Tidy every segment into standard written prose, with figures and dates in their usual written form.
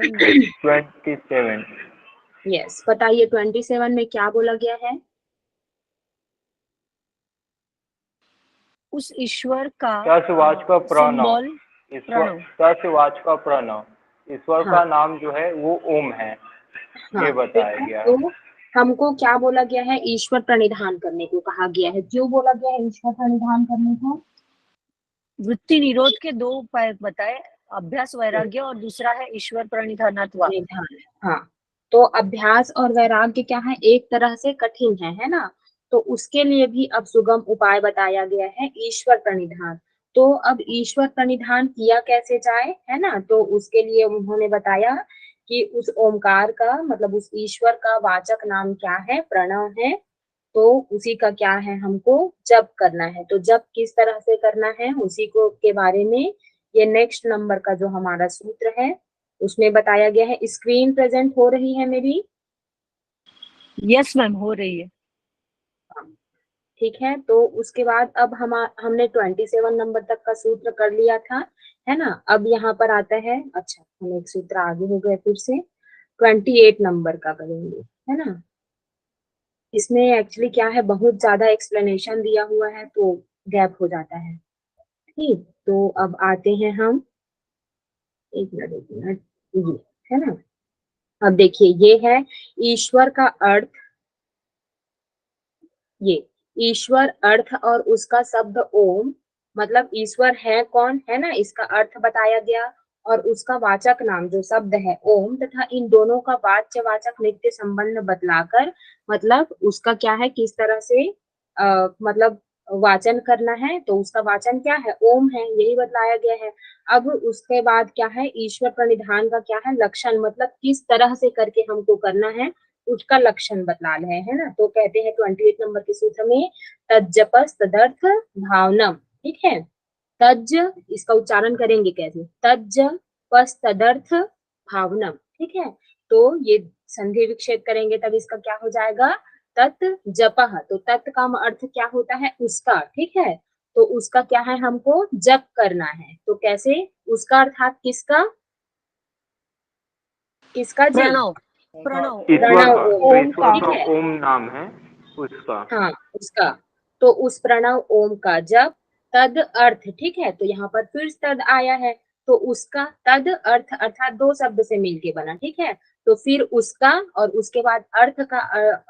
27 27। Yes, बताइए 27 में क्या बोला गया है? उस ईश्वर का सवाच का प्रणव, सिंबल प्रणव। सवाच का प्रणव, ईश्वर हाँ का नाम जो है वो ओम है, हाँ, ये बताया ठीक है। गया है। तो हमको क्या बोला गया है? ईश्वर प्रणिधान करने को कहा गया है। क्यों बोला गया है ईश्वर प्रणिधान करने को? वृत्ति निरोध के 2 उपाय बताए, अभ्यास वैराग्य और दूसरा है ईश्वर प्रणिधानात्वा। प्रणिधान, हाँ। तो अभ्यास और वैराग्य क्या है? एक तरह से कठिन है ना? तो उसके लिए भी अब सुगम उपाय बताया गया है, ईश्वर प्रणिधान। तो अब ईश्वर प्रणिधान किया कैसे जाए, है ना? तो उसके लिए उन्होंने बताया कि उस ओमकार का मतलब उस ईश्वर का वाचक नाम क्या है? प्रणव है। तो उसी का क्या है, हमको जप करना है। तो जप किस तरह से करना है उसी को के बारे में ये नेक्स्ट नंबर का जो हमारा सूत्र है उसमें बताया गया है। स्क्रीन प्रेजेंट हो रही है मेरी? यस मैम, हो रही है। ठीक है। तो उसके बाद अब हमने 27 नंबर तक का सूत्र कर लिया था, है ना? अब यहाँ पर आता है, अच्छा हम एक सूत्र आगे हो गए, फिर से 28 नंबर का करेंगे, है ना? इसमें एक्चुअली क्या है, बहुत ज्यादा एक्सप्लेनेशन दिया हुआ है तो गैप हो जाता है। ठीक, तो अब आते हैं हम, एक मिनट ये, है ना? अब देखिए ये है ईश्वर का अर्थ, ये ईश्वर अर्थ और उसका शब्द ओम, मतलब ईश्वर है कौन, है ना? इसका अर्थ बताया गया और उसका वाचक नाम जो शब्द है ओम, तथा इन दोनों का वाच्य वाचक नित्य संबंध बतलाकर मतलब उसका क्या है, किस तरह से मतलब वाचन करना है। तो उसका वाचन क्या है? ओम है, यही बतलाया गया है। अब उसके बाद क्या है, ईश्वर प्रणिधान का क्या है लक्षण, मतलब किस तरह से करके हमको करना है उसका लक्षण बतला रहे हैं ना। तो कहते हैं 28 नंबर के सूत्र में तज्जपस तदर्थ भावनम, ठीक है। तज, इसका उच्चारण करेंगे कैसे, तज पस तदर्थ भावनम, ठीक है। तो ये संधि विच्छेद करेंगे तब इसका क्या हो जाएगा, तत् जपह। तो तत् का अर्थ क्या होता है, उसका, ठीक है। तो उसका क्या है, हमको जप करना है। तो कैसे, उसका अर्थात किसका, किसका जी, प्रणव, प्रणव ईश्वर प्रणव का, ओम, जो ओम ईश्वर ठीक का है। ओम नाम है उसका। हाँ, उसका। तो उस प्रणव ओम का जप, तद अर्थ, ठीक है। तो यहाँ पर फिर तद आया है, तो उसका तद अर्थ अर्थात दो शब्द से मिलके बना, ठीक है। तो फिर उसका और उसके बाद अर्थ का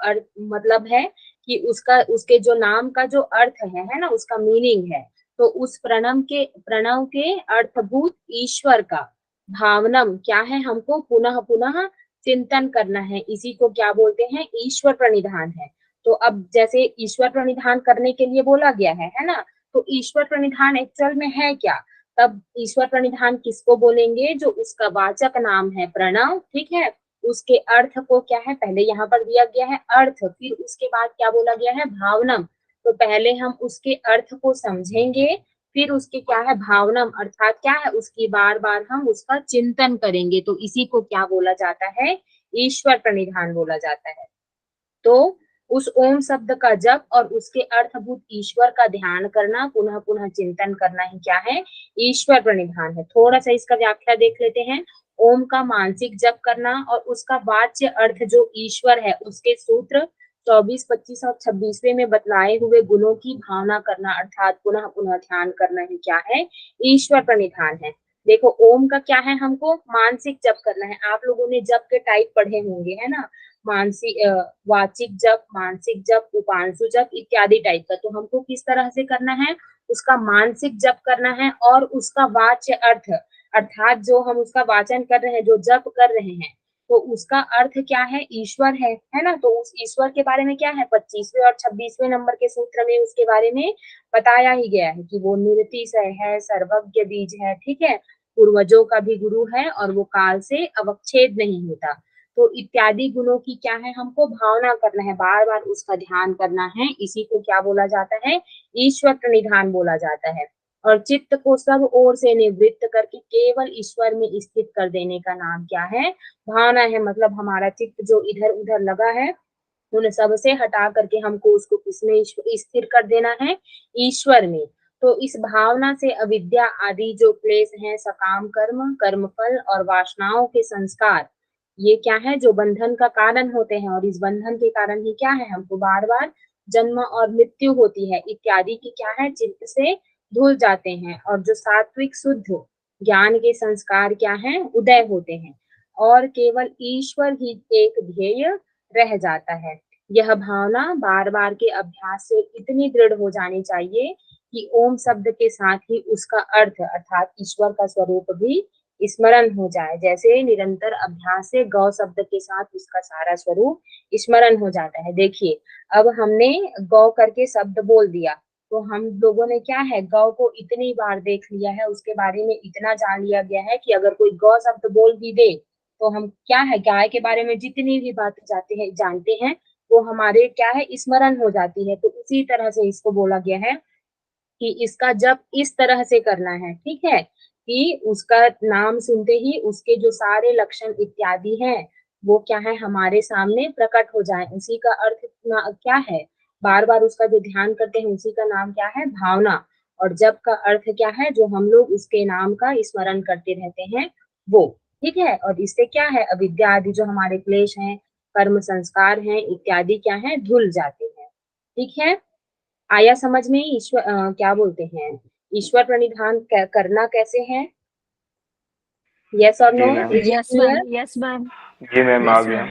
अर्थ मतलब है कि उसका, उसके जो नाम का जो अर्थ है ना, उसका मीनिंग है। तो उस प्रणव के अर्थभूत ईश्वर का भावनम क्या है, हमको पुनः पुनः चिंतन करना है। इसी को क्या बोलते हैं, ईश्वर प्रणिधान है। तो अब जैसे ईश्वर प्रणिधान करने के लिए बोला गया है ना? तो ईश्वर प्रणिधान एक्चुअल में है क्या? तब ईश्वर प्रणिधान किसको बोलेंगे, जो उसका वाचक नाम है प्रणव, ठीक है। उसके अर्थ को क्या है, पहले यहाँ पर दिया गया है अर्थ, फिर उसके बाद क्या बोला गया है, भावनम। तो पहले हम उसके अर्थ को समझेंगे, फिर उसके क्या है भावनम, अर्थात क्या है, उसकी बार बार हम उसका चिंतन करेंगे। तो इसी को क्या बोला जाता है, ईश्वर प्रणिधान बोला जाता है। तो उस ओम शब्द का जप और उसके अर्थभूत ईश्वर का ध्यान करना, पुनः पुनः चिंतन करना ही क्या है, ईश्वर प्रणिधान है। थोड़ा सा इसका व्याख्या देख लेते हैं। ओम का मानसिक जप करना और उसका वाच्य अर्थ जो ईश्वर है, उसके सूत्र 24, 25 और 26वें में बतलाए हुए गुणों की भावना करना, अर्थात पुनः पुनः ध्यान करना ही क्या है, ईश्वर प्रणिधान है। देखो ओम का क्या है, हमको मानसिक जप करना है। आप लोगों ने जप के टाइप पढ़े होंगे, है ना? मानसिक वाचिक जप, मानसिक जप, उपांशु जप इत्यादि टाइप का। तो हमको किस तरह से करना है, उसका मानसिक जप करना है और उसका वाच्य अर्थ अर्थात जो हम उसका वाचन कर रहे हैं, जो जप कर रहे हैं, तो उसका अर्थ क्या है, ईश्वर है ना? तो उस ईश्वर के बारे में क्या है, 25वें और 26वें नंबर के सूत्र में उसके बारे में बताया ही गया है कि वो निरतिशय है, सर्वज्ञ बीज है, ठीक है, पूर्वजों का भी गुरु है और वो काल से अवच्छेद नहीं होता। तो इत्यादि गुणों की क्या है, हमको भावना करना है, बार बार उसका ध्यान करना है। इसी को क्या बोला जाता है, ईश्वर प्रणिधान बोला जाता है। और चित्त को सब ओर से निवृत्त करके केवल ईश्वर में स्थित कर देने का नाम क्या है, भावना है। मतलब हमारा चित्त जो इधर उधर लगा है उन सब से हटा करके हमको उसको किसमें स्थिर कर देना है, ईश्वर में। तो इस भावना से अविद्या आदि जो क्लेश हैं, सकाम कर्म, कर्मफल और वासनाओं के संस्कार, ये क्या है, जो बंधन का कारण होते हैं, और इस बंधन के कारण ही क्या है, हमको बार बार जन्म और मृत्यु होती है इत्यादि की क्या है, चित्त से धुल जाते हैं। और जो सात्विक शुद्ध ज्ञान के संस्कार क्या हैं, उदय होते हैं, और केवल ईश्वर ही एक ध्येय रह जाता है। यह भावना बार बार के अभ्यास से इतनी दृढ़ हो जानी चाहिए कि ओम शब्द के साथ ही उसका अर्थ अर्थात ईश्वर का स्वरूप भी स्मरण हो जाए। जैसे निरंतर अभ्यास से गौ शब्द के साथ उसका सारा स्वरूप स्मरण हो जाता है। देखिए, अब हमने गौ करके शब्द बोल दिया, तो हम लोगों ने क्या है, गौ को इतनी बार देख लिया है, उसके बारे में इतना जान लिया गया है कि अगर कोई गौ शब्द बोल भी दे तो हम क्या है, गाय के बारे में जितनी भी बातें जानते हैं वो हमारे क्या है, स्मरण हो जाती है। तो उसी तरह से इसको बोला गया है कि इसका जप इस तरह से करना है, ठीक है, कि उसका नाम सुनते ही उसके जो सारे लक्षण इत्यादि हैं वो क्या है, हमारे सामने प्रकट हो जाए। उसी का अर्थ क्या है, बार बार उसका जो ध्यान करते हैं उसी का नाम क्या है, भावना। और जप का अर्थ क्या है, जो हम लोग उसके नाम का स्मरण करते रहते हैं वो, ठीक है। और इससे क्या है, अविद्या आदि जो हमारे क्लेश हैं, कर्म संस्कार हैं इत्यादि क्या है, धुल जाते हैं, ठीक है। आया समझ में, ईश्वर क्या बोलते हैं, ईश्वर प्रणिधान करना कैसे है, यस और नो, जी ma'am. Is it yes clear? Ma'am, yes ma'am, जी मैम, आ यस गया। मैम।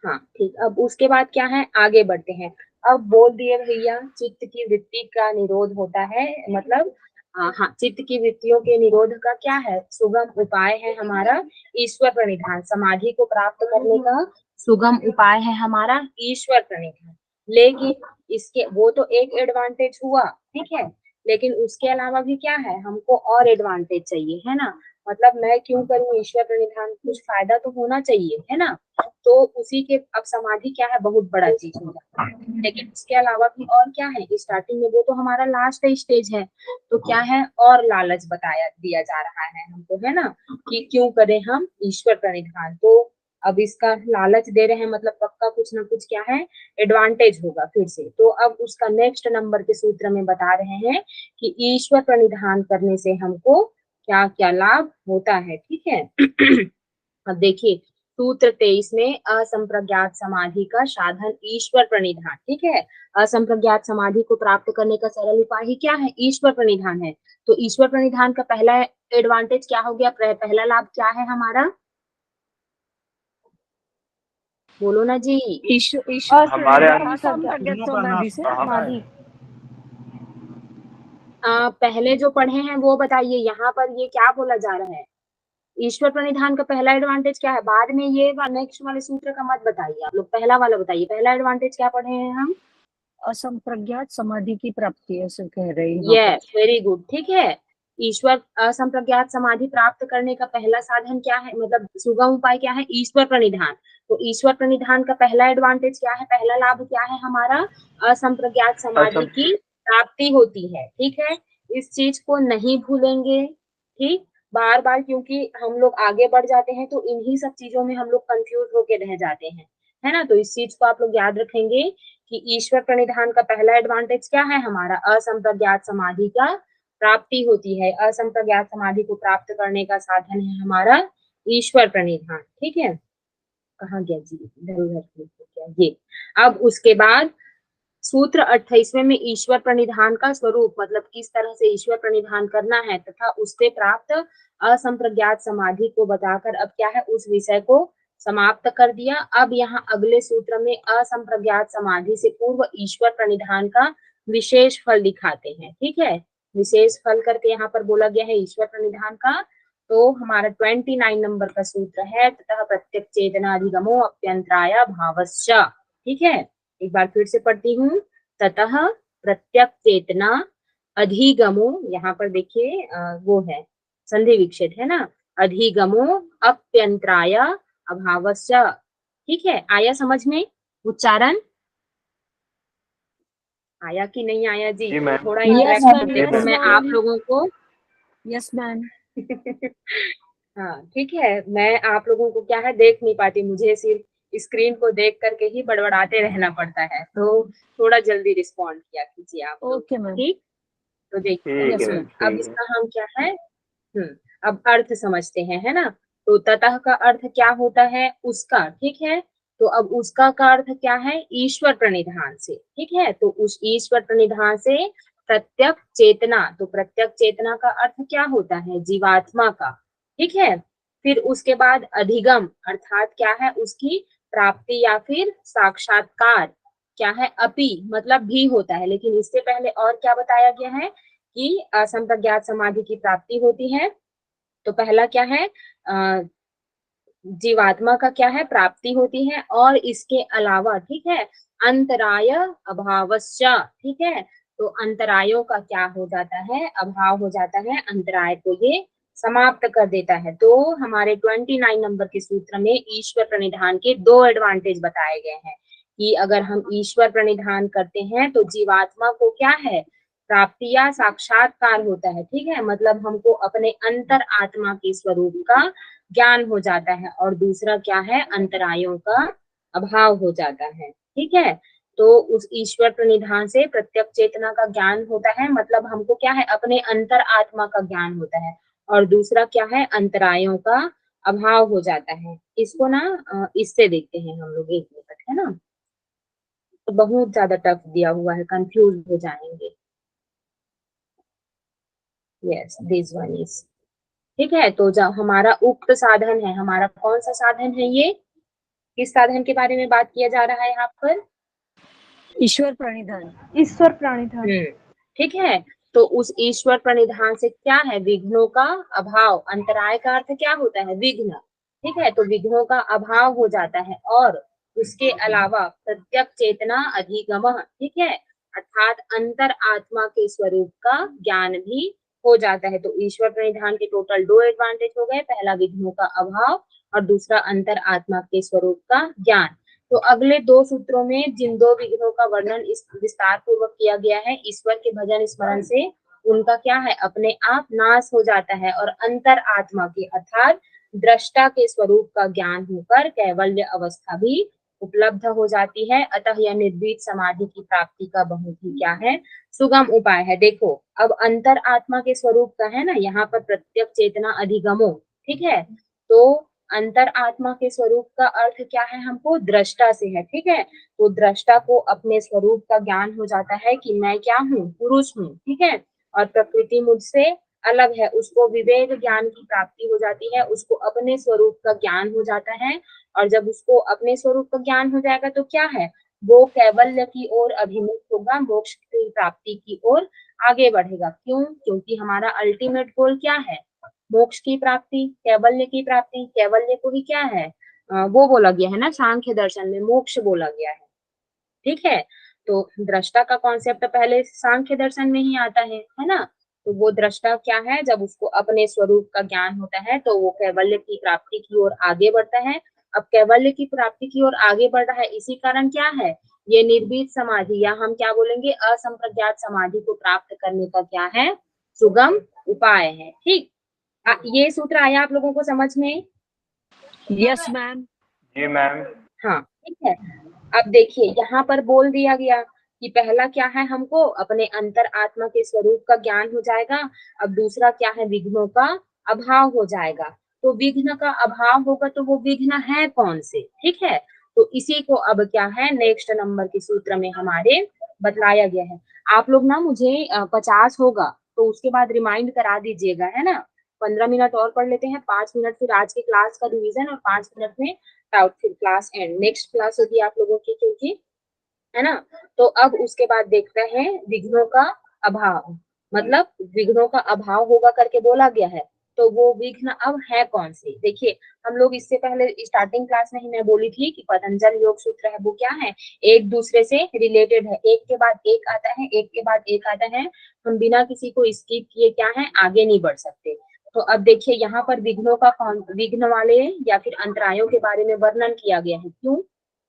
हाँ ठीक, अब उसके बाद क्या है, आगे बढ़ते हैं। अब बोल दिए भैया, चित्त की वृत्ति का निरोध होता है, मतलब हाँ, चित्त की वृत्तियों के निरोध का क्या है, सुगम उपाय है हमारा ईश्वर प्रणिधान। समाधि को प्राप्त करने का सुगम उपाय है हमारा ईश्वर प्रणिधान। लेकिन इसके वो तो एक एडवांटेज हुआ, ठीक है, लेकिन उसके अलावा भी क्या है, हमको और एडवांटेज चाहिए, है ना। मतलब मैं क्यों करूँ ईश्वर प्रणिधान, कुछ फायदा तो होना चाहिए, है ना। तो उसी के, अब समाधि क्या है, बहुत बड़ा चीज हो जाता है, लेकिन इसके अलावा भी और क्या है, स्टार्टिंग में वो तो हमारा लास्ट स्टेज है, तो क्या है, और लालच बताया दिया जा रहा है हमको, है ना, कि क्यों करें हम ईश्वर प्रणिधान। तो अब इसका लालच दे रहे हैं, मतलब पक्का कुछ ना कुछ क्या है, एडवांटेज होगा फिर से। तो अब उसका नेक्स्ट नंबर के सूत्र में बता रहे हैं कि ईश्वर प्रणिधान करने से हमको क्या क्या लाभ होता है, ठीक है। अब देखिए, सूत्र 23 में असंप्रज्ञात समाधि का साधन ईश्वर प्रणिधान, ठीक है। असंप्रज्ञात समाधि को प्राप्त करने का सरल उपाय ही क्या है, ईश्वर प्रणिधान है। तो ईश्वर प्रणिधान का पहला एडवांटेज क्या हो गया, पहला लाभ क्या है हमारा, बोलो ना जी। हमारे असंप्रज्ञात समाधि से समाधि। पहले जो पढ़े हैं वो बताइए, यहाँ पर ये क्या बोला जा रहा है, ईश्वर प्रणिधान का पहला एडवांटेज क्या है, बाद में ये नेक्स्ट वाले सूत्र का मत बताइए, आप लोग पहला वाला बताइए, पहला एडवांटेज क्या पढ़े हैं हम, असंप्रज्ञात समाधि की प्राप्ति, ऐसे कह रहे हैं। यस, वेरी गुड, ठीक है। ईश्वर असंप्रज्ञात समाधि प्राप्त करने का पहला साधन क्या है, मतलब सुगम उपाय क्या है, ईश्वर प्रणिधान। तो ईश्वर प्रणिधान का पहला एडवांटेज क्या है, पहला लाभ क्या है हमारा, असंप्रज्ञात समाधि की प्राप्ति होती है, ठीक है। इस चीज को नहीं भूलेंगे, ठीक, बार बार, क्योंकि हम लोग आगे बढ़ जाते हैं तो इन्हीं सब चीजों में हम लोग कंफ्यूज होके रह जाते हैं, है ना। तो इस चीज को आप लोग याद रखेंगे कि ईश्वर प्रणिधान का पहला एडवांटेज क्या है हमारा, असंप्रज्ञात समाधि का प्राप्ति होती है। असंप्रज्ञात समाधि को प्राप्त करने का साधन है हमारा ईश्वर प्रणिधान, ठीक है। कहाँ गया जी, इधर उधर गया ये। अब उसके बाद सूत्र 28वें में ईश्वर प्रणिधान का स्वरूप, मतलब किस तरह से ईश्वर प्रणिधान करना है तथा उससे प्राप्त असंप्रज्ञात समाधि को बताकर अब क्या है, उस विषय को समाप्त कर दिया। अब यहाँ अगले सूत्र में असंप्रज्ञात समाधि से पूर्व ईश्वर प्रणिधान का विशेष फल दिखाते हैं, ठीक है। विशेष फल करके यहाँ पर बोला गया है ईश्वर प्रणिधान का। तो हमारा 29 नंबर का सूत्र है, तथा प्रत्यक्ष चेतना अधिगमो अप्यंतराय भावश्च, ठीक है। एक बार फिर से पढ़ती हूँ, ततः प्रत्यक्ष चेतना अधिगमो, यहाँ पर देखिए वो है संधि विक्षेप है ना, अधिगमो अप्यंतराय अभावस्य, ठीक है। आया समझ में उच्चारण, आया कि नहीं आया जी, जी मैम। थोड़ा यस इंटरेक्ट मैम, देखो, यस मैं आप मैम, लोगों को यस मैम। हाँ ठीक है, मैं आप लोगों को क्या है देख नहीं पाती, मुझे सिर्फ स्क्रीन को देख करके ही बड़बड़ाते रहना पड़ता है, तो थोड़ा जल्दी रिस्पॉन्ड किया कीजिए आप लोग, ओके मैम। ठीक। तो देखिए Yes, ma'am. अब इसका हम क्या है, अब अर्थ समझते हैं, है ना। तो ततः का अर्थ क्या होता है, उसका, ठीक है। तो अब उसका का अर्थ क्या है, ईश्वर प्रणिधान से, ठीक है। तो उस ईश्वर प्रणिधान से प्रत्यक चेतना, तो प्रत्यक चेतना का अर्थ क्या होता है, जीवात्मा का, ठीक है। फिर उसके बाद अधिगम अर्थात क्या है, उसकी प्राप्ति या फिर साक्षात्कार, क्या है, अपि मतलब भी होता है। लेकिन इससे पहले और क्या बताया गया है कि असंप्रज्ञात समाधि की प्राप्ति होती है। तो पहला क्या है, जीवात्मा का क्या है, प्राप्ति होती है, और इसके अलावा, ठीक है, अंतराय अभावश्च, ठीक है। तो अंतरायों का क्या हो जाता है, अभाव हो जाता है, अंतराय को ये समाप्त कर देता है। तो हमारे 29 नंबर के सूत्र में ईश्वर प्रणिधान के 2 एडवांटेज बताए गए हैं कि अगर हम ईश्वर प्रणिधान करते हैं तो जीवात्मा को क्या है, प्राप्ति या साक्षात्कार होता है, ठीक है। मतलब हमको अपने अंतर आत्मा के स्वरूप का ज्ञान हो जाता है, और दूसरा क्या है, अंतरायों का अभाव हो जाता है, ठीक है। तो उस ईश्वर प्रणिधान से प्रत्यक्ष चेतना का ज्ञान होता है, मतलब हमको क्या है, अपने अंतर आत्मा का ज्ञान होता है, और दूसरा क्या है, अंतरायों का अभाव हो जाता है। इसको ना इससे देखते हैं हम लोग एक मिनट, है ना। तो बहुत ज्यादा टफ दिया हुआ है, कंफ्यूज हो जाएंगे। यस, दिस वन इज, ठीक है। तो जब हमारा उक्त साधन है, हमारा कौन सा साधन है ये, किस साधन के बारे में बात किया जा रहा है यहाँ पर, ईश्वर प्रणिधान। ईश्वर प्रणिधान। ठीक है। तो उस ईश्वर प्रणिधान से क्या है, विघ्नों का अभाव, अंतराय का अर्थ क्या होता है, विघ्न, ठीक है। तो विघ्नों का अभाव हो जाता है, और उसके अलावा प्रत्यक चेतना अधिगम, ठीक है, अर्थात अंतर आत्मा के स्वरूप का ज्ञान भी हो जाता है। तो ईश्वर प्रणिधान के टोटल 2 एडवांटेज हो गए, पहला विघ्नों का अभाव और दूसरा अंतर आत्मा के स्वरूप का ज्ञान। तो अगले 2 सूत्रों में जिन 2 विघ्नों का वर्णन इस विस्तार पूर्वक किया गया है, ईश्वर के भजन स्मरण से उनका क्या है, अपने आप नाश हो जाता है, और अंतर आत्मा के अर्थात दृष्टा के स्वरूप का ज्ञान होकर कैवल्य अवस्था भी उपलब्ध हो जाती है। अतः यह निर्भीत समाधि की प्राप्ति का बहुत ही क्या है, सुगम उपाय है। देखो अब अंतर आत्मा के स्वरूप का है ना, यहाँ पर प्रत्यक चेतना अधिगमो, ठीक है। तो अंतर आत्मा के स्वरूप का अर्थ क्या है, हमको दृष्टा से है, ठीक है। तो दृष्टा को अपने स्वरूप का ज्ञान हो जाता है कि मैं क्या हूँ, पुरुष हूँ, ठीक है, और प्रकृति मुझसे अलग है, उसको विवेक ज्ञान की प्राप्ति हो जाती है, उसको अपने स्वरूप का ज्ञान हो जाता है। और जब उसको अपने स्वरूप का ज्ञान हो जाएगा तो क्या है, वो कैवल्य की ओर अभिमुख होगा, मोक्ष की प्राप्ति की ओर आगे बढ़ेगा। क्यों, क्योंकि हमारा अल्टीमेट गोल क्या है, मोक्ष की प्राप्ति, कैवल्य की प्राप्ति। कैवल्य को ही क्या है, वो बोला गया है ना, सांख्य दर्शन में मोक्ष बोला गया है, ठीक है। तो दृष्टा का कॉन्सेप्ट पहले सांख्य दर्शन में ही आता है ना। तो वो दृष्टा क्या है, जब उसको अपने स्वरूप का ज्ञान होता है तो वो कैवल्य की प्राप्ति की ओर आगे बढ़ता है। अब कैवल्य की प्राप्ति की ओर आगे बढ़ रहा है, इसी कारण क्या है, ये निर्भीत समाधि, या हम क्या बोलेंगे, असंप्रज्ञात समाधि को प्राप्त करने का क्या है, सुगम उपाय है, ठीक। ये सूत्र आया आप लोगों को समझ में? Yes ma'am. जी मैम। हाँ, ठीक है। अब देखिए यहाँ पर बोल दिया गया कि पहला क्या है, हमको अपने अंतर आत्मा के स्वरूप का ज्ञान हो जाएगा। अब दूसरा क्या है, विघ्नों का अभाव हो जाएगा। तो विघ्न का अभाव होगा तो वो विघ्न है कौन से, ठीक है। तो इसी को अब क्या है, नेक्स्ट नंबर के सूत्र में हमारे बतलाया गया है। आप लोग ना मुझे 50 होगा तो उसके बाद रिमाइंड करा दीजिएगा, है ना। 15 मिनट और पढ़ लेते हैं, 5 मिनट फिर आज की क्लास का रिवीजन, और 5 मिनट में आउट, फिर क्लास एंड, नेक्स्ट क्लास होगी आप लोगों की, क्योंकि है ना। तो अब उसके बाद देखते हैं विघ्नों का अभाव, मतलब विघ्नों का अभाव होगा करके बोला गया है, तो वो विघ्न अब है कौन से। देखिए हम लोग इससे पहले स्टार्टिंग क्लास में ही मैं बोली थी कि पतंजल योग सूत्र है वो क्या है, एक दूसरे से रिलेटेड है, एक के बाद एक आता है, एक के बाद एक आता है, हम बिना किसी को स्किप किए क्या है, आगे नहीं बढ़ सकते। तो अब देखिए यहाँ पर विघ्नों का विघ्न वाले या फिर अंतरायों के बारे में वर्णन किया गया है। क्यों,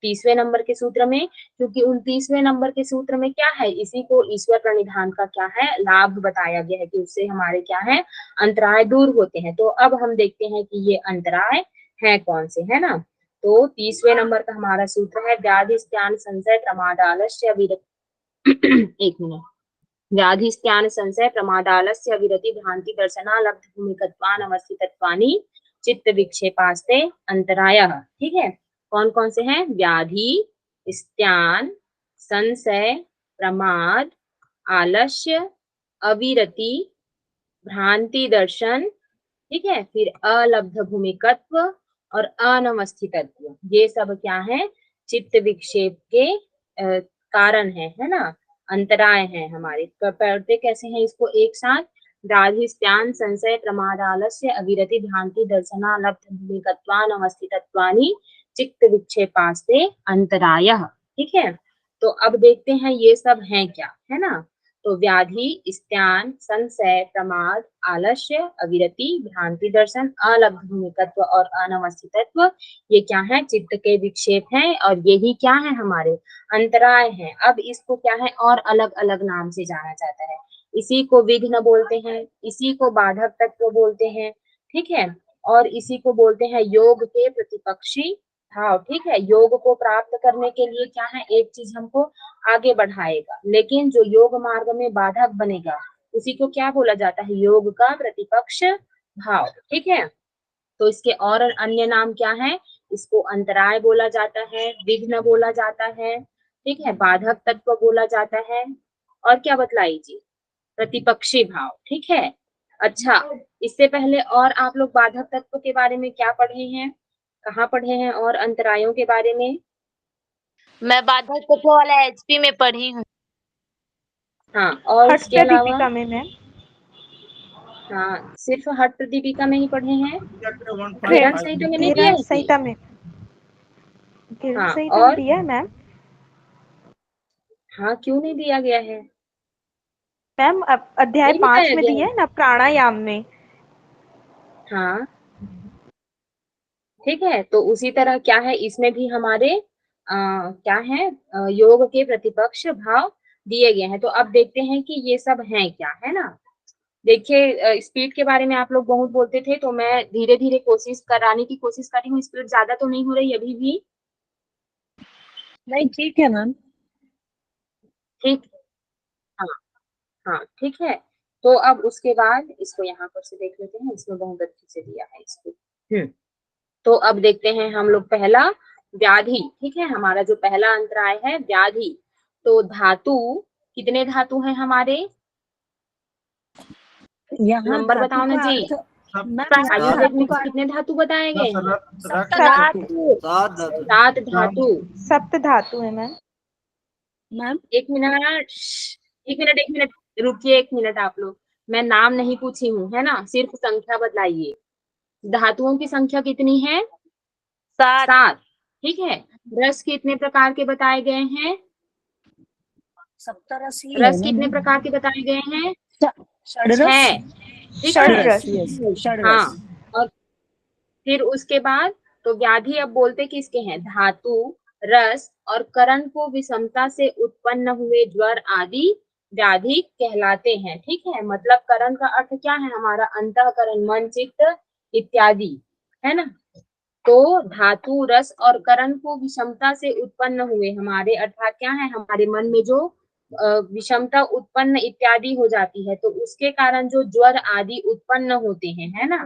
30वें नंबर के सूत्र में, क्योंकि 29वें नंबर के सूत्र में क्या है, इसी को ईश्वर प्रणिधान का क्या है, लाभ बताया गया है कि उससे हमारे क्या है, अंतराय दूर होते हैं। तो अब हम देखते हैं कि ये अंतराय है कौन से, है ना। तो 30वें नंबर का हमारा सूत्र है व्याधि ज्ञान संशय प्रमाद आलस्य एक मिनट, व्याधिस्त्यान संशय प्रमादालस्य अविरति भ्रांति दर्शना लब्ध भूमिकत्वान अवस्थितत्वानि चित्त विक्षेपास्ते अंतरायः। ठीक है, कौन कौन से हैं? व्याधि, स्त्यान, संशय, प्रमाद, आलस्य, अविरति, भ्रांति दर्शन, ठीक है, फिर अलब्ध भूमिकत्व और अनवस्थितत्व, ये सब क्या है? चित्त विक्षेप के कारण है ना, अंतराय है हमारे। पढ़ते कैसे हैं इसको एक साथ? व्याधिस्त्यान संशय प्रमाद आलस्य अविरति भ्रांति दर्शना लब्ध भूमिकत्वान अवस्थितत्वानि चित्त विक्षेपास्ते अंतरायः। ठीक है, तो अब देखते हैं ये सब हैं क्या, है ना। तो व्याधि, स्त्यान, संशय, प्रमाद, आलस्य, अविरति, भ्रांति दर्शन, अलब्ध भूमिकत्व और अनवस्थितत्व, ये क्या है? चित्त के विक्षेप हैं और यही क्या है? हमारे अंतराय हैं। अब इसको क्या है? और अलग अलग नाम से जाना जाता है। इसी को विघ्न बोलते हैं, इसी को बाधक तत्व बोलते हैं, ठीक है, और इसी को बोलते हैं योग के प्रतिपक्षी भाव। ठीक है, योग को प्राप्त करने के लिए क्या है? एक चीज हमको आगे बढ़ाएगा, लेकिन जो योग मार्ग में बाधक बनेगा उसी को क्या बोला जाता है? योग का प्रतिपक्ष भाव। ठीक है, तो इसके और अन्य नाम क्या है? इसको अंतराय बोला जाता है, विघ्न बोला जाता है, ठीक है, बाधक तत्व बोला जाता है, और क्या बतलाई जी? प्रतिपक्षी भाव। ठीक है, अच्छा, इससे पहले और आप लोग बाधक तत्व के बारे में क्या पढ़े हैं, कहाँ पढ़े हैं? और अंतरायों के बारे में? मैं बाधक तत्व वाला एचपी में पढ़ी हूँ। हाँ, और इसके हट्ट अलावा? दीपिका में मैम। हाँ, सिर्फ हट्ट दीपिका में ही पढ़े हैं, ग्रंथ संहिता में नहीं दिया ग्रंथ है? संहिता में, ग्रंथ हाँ, संहिता में और? दिया है मैम। हाँ, क्यों नहीं दिया गया है? मैम अध्याय नहीं 5 बताया में गया दिया है? है ना, प्राणायाम में। हाँ, ठीक है, तो उसी तरह क्या है, इसमें भी हमारे क्या है? योग के प्रतिपक्ष भाव दिए गए हैं। तो अब देखते हैं कि ये सब हैं क्या, है ना। देखिए, स्पीड के बारे में आप लोग बहुत बोलते थे, तो मैं धीरे धीरे कोशिश कराने की कोशिश कर रही हूँ। स्पीड ज्यादा तो नहीं हो रही अभी भी? नहीं, ठीक है मैम। ठीक, हाँ हाँ, ठीक है। तो अब उसके बाद इसको यहाँ पर से देख लेते हैं, इसमें बहुत अच्छे से दिया है इसको। तो अब देखते हैं हम लोग पहला व्याधि। ठीक है, हमारा जो पहला अंतराय है व्याधि। तो धातु, कितने धातु हैं हमारे? यहाँ नंबर धातु बताओ ना का जी। अर्थ मैम, यहाँ आयुर्वेद धातु में का कितने धातु बताए गए हैं? सात 7 धातु। सप्त धातु है मैम। मैम। एक मिनट, एक मिनट रुकिए, एक मिनट आप लोग, मैं नाम नहीं पूछी हूँ, है ना, सिर्फ संख्या बदलाइए। धातुओं की संख्या कितनी है? 7। ठीक है, रस कितने प्रकार के बताए गए हैं? 70-80 रस है कितने ना। प्रकार के बताए गए हैं? षडरस। 6। ठीक है, षडरस। हाँ, षडरस। और फिर उसके बाद तो व्याधि अब बोलते किसके हैं? धातु, रस और करण को विषमता से उत्पन्न हुए ज्वर आदि व्याधि कहलाते हैं। ठीक है, मतलब करण का अर्थ क्या है? हमारा अंतःकरण, मन, चित्त इत्यादि, है ना। तो धातु, रस और करण को विषमता से उत्पन्न हुए हमारे, अर्थात क्या है? हमारे मन में जो विषमता उत्पन्न इत्यादि हो जाती है, तो उसके कारण जो ज्वर आदि उत्पन्न होते हैं, है ना,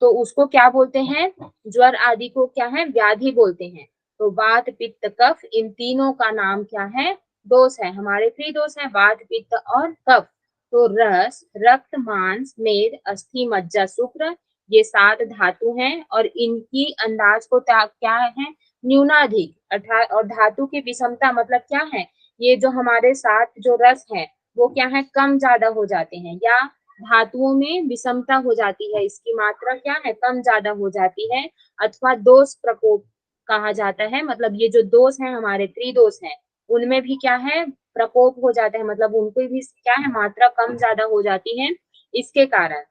तो उसको क्या बोलते हैं? ज्वर आदि को क्या है? व्याधि बोलते हैं। तो वात, पित्त, कफ, इन तीनों का नाम क्या है? दोष है, हमारे त्रिदोष है, वात, पित्त और कफ। तो रस, रक्त, मांस, मेद, अस्थि, मज्जा, शुक्र, ये 7 धातु हैं और इनकी अंदाज को क्या है? न्यूनाधिक, अर्थात, और धातु की विषमता मतलब क्या है? ये जो हमारे 7 जो रस है वो क्या है? कम ज्यादा हो जाते हैं, या धातुओं में विषमता हो जाती है, इसकी मात्रा क्या है? कम ज्यादा हो जाती है, अथवा दोष प्रकोप कहा जाता है। मतलब ये जो दोष है हमारे त्रिदोष है, उनमें भी क्या है? प्रकोप हो जाता है, मतलब उनको भी क्या है? मात्रा कम ज्यादा हो जाती है इसके कारण।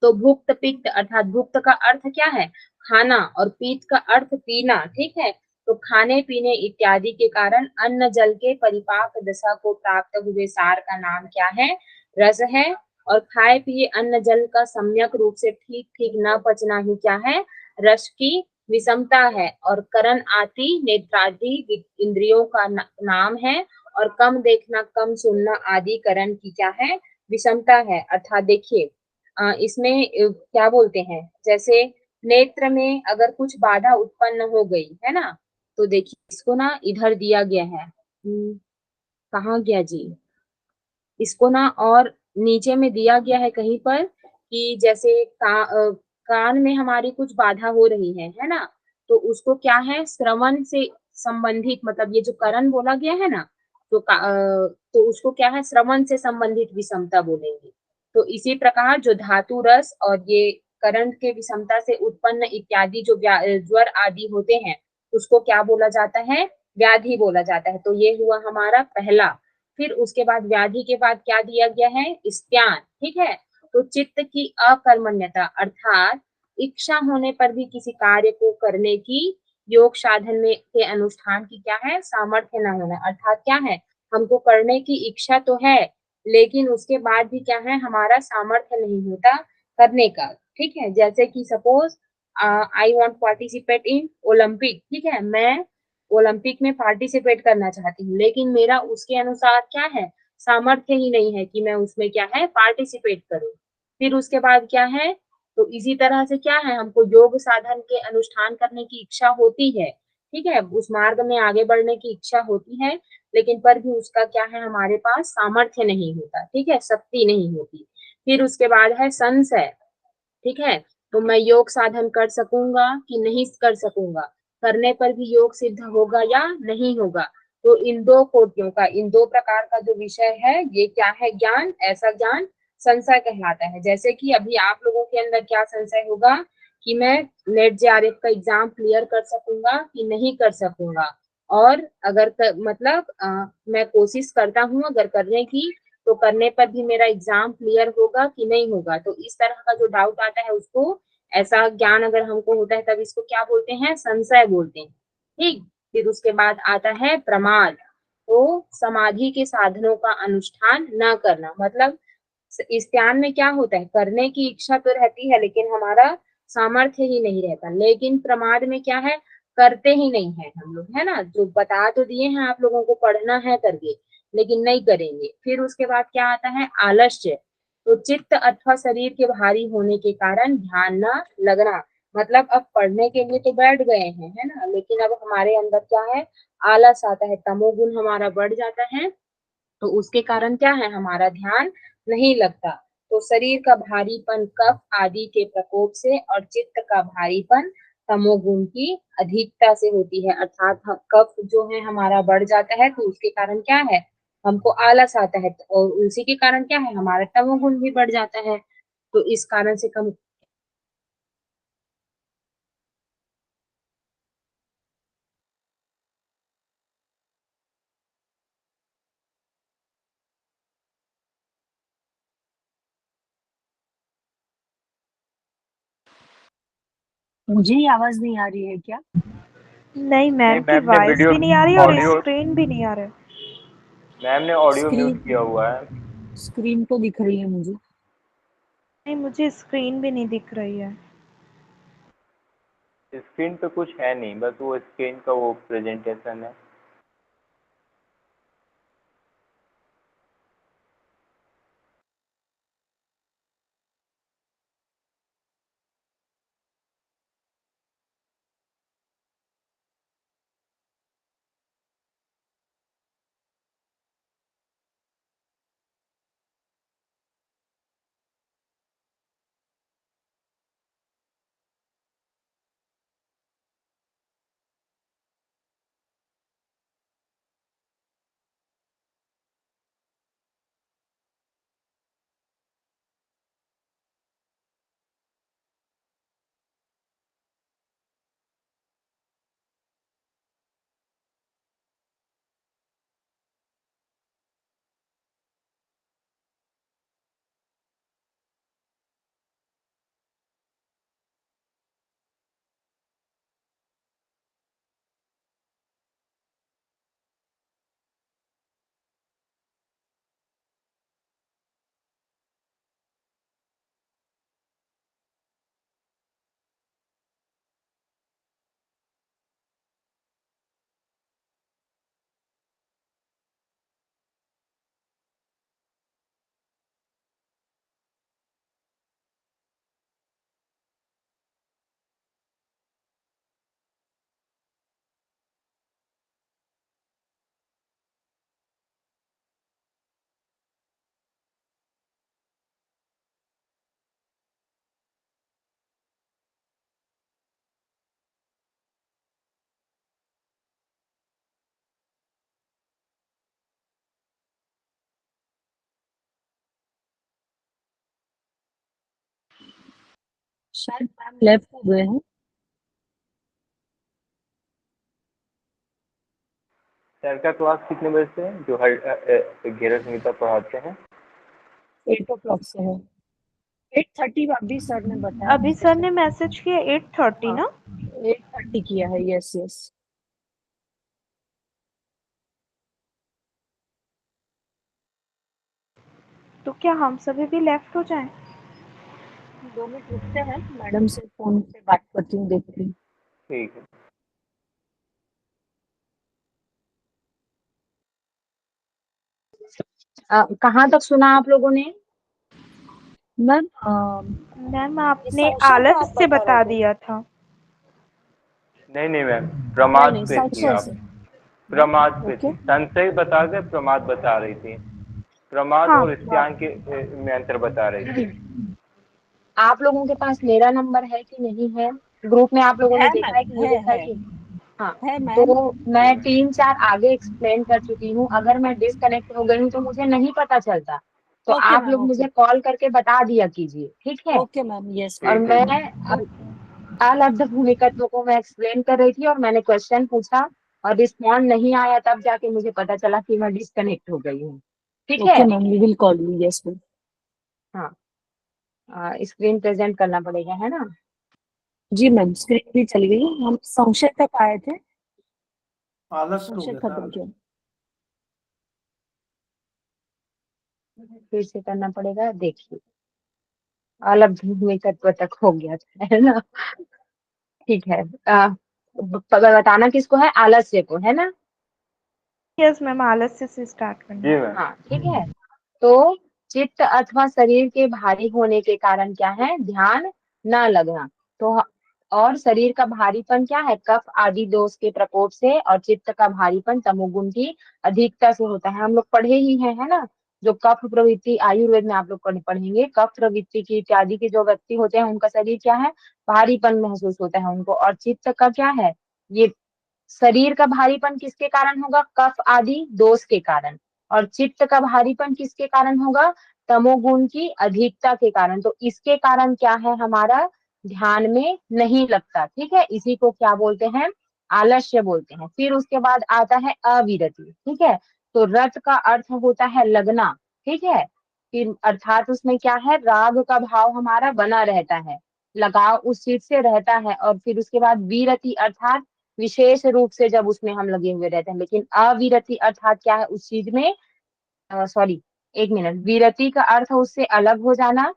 तो भुक्त, पित्त, अर्थात भुक्त का अर्थ क्या है? खाना, और पित्त का अर्थ पीना। ठीक है, तो खाने पीने इत्यादि के कारण अन्न जल के परिपाक दशा को प्राप्त हुए सार का नाम क्या है? रस है। और खाए पिए अन्न जल का सम्यक रूप से ठीक ठीक न पचना ही क्या है? रस की विषमता है। और करण आदि नेत्रादि इंद्रियों का नाम है, और कम देखना, कम सुनना आदि करण की क्या है, विषमता है। अर्थात देखिए इसमें क्या बोलते हैं, जैसे नेत्र में अगर कुछ बाधा उत्पन्न हो गई है ना, तो देखिए इसको ना इधर दिया गया है, कहाँ गया जी, इसको ना और नीचे में दिया गया है कहीं पर कि जैसे कान में हमारी कुछ बाधा हो रही है ना, तो उसको क्या है, श्रवण से संबंधित, मतलब ये जो करण बोला गया है ना, तो तो उसको क्या है, श्रवण से संबंधित विषमता बोलेंगे। तो इसी प्रकार जो धातु रस और ये करण के विषमता से उत्पन्न इत्यादि जो ज्वर आदि होते हैं, उसको क्या बोला जाता है, व्याधि बोला जाता है। तो ये हुआ हमारा पहला। फिर उसके बाद व्याधि के बाद क्या दिया गया है, स्त्यान, ठीक है। तो चित्त की अकर्मण्यता, अर्थात इच्छा होने पर भी किसी कार्य को करने की, योग साधन में के अनुष्ठान की क्या है, सामर्थ्य न होना। अर्थात क्या है, हमको करने की इच्छा तो है, लेकिन उसके बाद भी क्या है, हमारा सामर्थ्य नहीं होता करने का, ठीक है। जैसे कि suppose I want participate in Olympic, ठीक है, मैं ओलंपिक में पार्टिसिपेट करना चाहती हूँ, लेकिन मेरा उसके अनुसार क्या है, सामर्थ्य ही नहीं है कि मैं उसमें क्या है, पार्टिसिपेट करूँ। फिर उसके बाद क्या है, तो इसी तरह से क्या है, हमको योग साधन के अनुष्ठान करने की इच्छा होती है, ठीक है, उस मार्ग में आगे बढ़ने की इच्छा होती है, लेकिन पर भी उसका क्या है, हमारे पास सामर्थ्य नहीं होता, ठीक है, शक्ति नहीं होती। फिर उसके बाद है संशय, ठीक है। तो मैं योग साधन कर सकूंगा कि नहीं कर सकूंगा, करने पर भी योग सिद्ध होगा या नहीं होगा। तो इन दो कोटियों का, इन दो प्रकार का जो विषय है, ये क्या है, ज्ञान, ऐसा ज्ञान संशय कहलाता है। जैसे कि अभी आप लोगों के अंदर क्या संशय होगा कि मैं नेट जेआरएफ का एग्जाम क्लियर कर सकूंगा कि नहीं कर सकूंगा, और अगर मतलब मैं कोशिश करता हूँ अगर करने की, तो करने पर भी मेरा एग्जाम क्लियर होगा कि नहीं होगा। तो इस तरह का जो डाउट आता है उसको, ऐसा ज्ञान अगर हमको होता है तब इसको क्या बोलते हैं, संशय बोलते हैं, ठीक। फिर उसके बाद आता है प्रमाद। तो समाधि के साधनों का अनुष्ठान न करना, मतलब इस ध्यान में क्या होता है, करने की इच्छा तो रहती है लेकिन हमारा सामर्थ्य ही नहीं रहता। लेकिन प्रमाद में क्या है, करते ही नहीं है हम लोग, है ना, जो बता तो दिए हैं आप लोगों को पढ़ना है करके, लेकिन नहीं करेंगे। फिर उसके बाद क्या आता है, आलस्य। तो चित्त अथवा शरीर के भारी होने के कारण ध्यान न लगना, मतलब अब पढ़ने के लिए तो बैठ गए हैं, है ना, लेकिन अब हमारे अंदर क्या है, आलस आता है, तमोगुण हमारा बढ़ जाता है, तो उसके कारण क्या है, हमारा ध्यान नहीं लगता। तो शरीर का भारीपन कफ आदि के प्रकोप से और चित्त का भारीपन तमोगुण की अधिकता से होती है। अर्थात कफ जो है हमारा बढ़ जाता है, तो उसके कारण क्या है, हमको आलस आता है, और उसी के कारण क्या है, हमारा तमोगुण भी बढ़ जाता है। तो इस कारण से कम। मुझे ही आवाज नहीं आ रही है क्या? नहीं, नहीं मैम की मैम ने वॉइस वीडियो भी नहीं आ रही और ऑडियो, स्क्रीन भी नहीं आ रहा है। मैम ने ऑडियो म्यूट स्क्रीन किया हुआ है। स्क्रीन तो दिख रही है मुझे। नहीं, मुझे स्क्रीन भी नहीं दिख रही है। स्क्रीन पे कुछ है नहीं, बस वो स्क्रीन का वो प्रेजेंटेशन है। शायद मैम लेफ्ट हो गए हैं। सर का क्लास कितने बजे से है जो हर गैरव संगीता पढ़ाते हैं? 8 o'clock से है। 8:30 अभी सर ने बताया। अभी सर ने मैसेज किया 8:30 ना? 8:30 किया है, यस यस। तो क्या हम सभी भी लेफ्ट हो जाएं? 2 मिनट रुकते हैं, मैडम से फोन पे बात करती हूँ, देखती हूँ। ठीक है। कहाँ तक सुना आप लोगों ने? मैम मैम आपने संशय पे आलस आप से बता बता रहे थे। दिया था। नहीं नहीं मैम, नहीं प्रमाद नहीं, पे थी संशय आप। से। प्रमाद पे ओके। थी, संशय बता के प्रमाद बता रही थी। प्रमाद हाँ और स्त्यांक के में अंतर बता रही थी। आप लोगों के पास मेरा नंबर है कि नहीं है? ग्रुप में आप लोगों ने है देखा है कि मैम, नहीं देखा है है कि? हाँ। है मैम। तो मैं 3-4 आगे एक्सप्लेन कर चुकी हूँ। अगर मैं डिस्कनेक्ट हो गई हूँ तो मुझे नहीं पता चलता, तो ओके आप मैम, लोग ओके मुझे कॉल करके बता दिया कीजिए, ठीक है? ओके मैम, यस और ठीक है। मैं अलब्ध भूमिकत्व को मैं एक्सप्लेन कर रही थी और मैंने क्वेश्चन पूछा और रिस्पॉन्ड नहीं आया, तब जाके मुझे पता चला कि मैं डिस्कनेक्ट हो गई हूँ, ठीक है? Okay ma'am, we will call you, yes ma'am. हाँ, स्क्रीन प्रेजेंट करना पड़ेगा, है ना? जी मैम, स्क्रीन भी चली गई। हम संशय तक आए थे, आलस हो संशय गया था। खत्म किया। फिर से करना पड़ेगा, देखिए अलब्ध भूमिकत्व तक हो गया था, है ना? ठीक है। बताना किसको है? आलस्य को, है ना? यस मैम, आलस से स्टार्ट करना। जी मैम। हाँ, ठीक है। तो चित्त अथवा शरीर के भारी होने के कारण क्या है? ध्यान न लगना। तो और शरीर का भारीपन क्या है? कफ आदि दोष के प्रकोप से, और चित्त का भारीपन तमोगुण की अधिकता से होता है। हम लोग पढ़े ही हैं, है ना? जो कफ प्रवृत्ति, आयुर्वेद में आप लोग पढ़ेंगे, कफ प्रवृत्ति की इत्यादि के जो व्यक्ति होते हैं उनका शरीर क्या है? भारीपन महसूस होता है उनको। और चित्त का क्या है? ये शरीर का भारीपन किसके कारण होगा? कफ आदि दोष के कारण। और चित्त का भारीपन किसके कारण होगा? तमोगुण की अधिकता के कारण। तो इसके कारण क्या है? हमारा ध्यान में नहीं लगता, ठीक है? इसी को क्या बोलते हैं? आलस्य बोलते हैं। फिर उसके बाद आता है अविरति, ठीक है? तो रत का अर्थ होता है लगना, ठीक है? फिर अर्थात उसमें क्या है? राग का भाव हमारा बना रहता है, लगाव उस चीज से रहता है। और फिर उसके बाद विरति अर्थात विशेष रूप से जब उसमें हम लगे हुए रहते हैं। लेकिन अविरति अर्थात क्या है? उस चीज में सॉरी, एक मिनट, विरति का अर्थ उससे अलग हो जाना,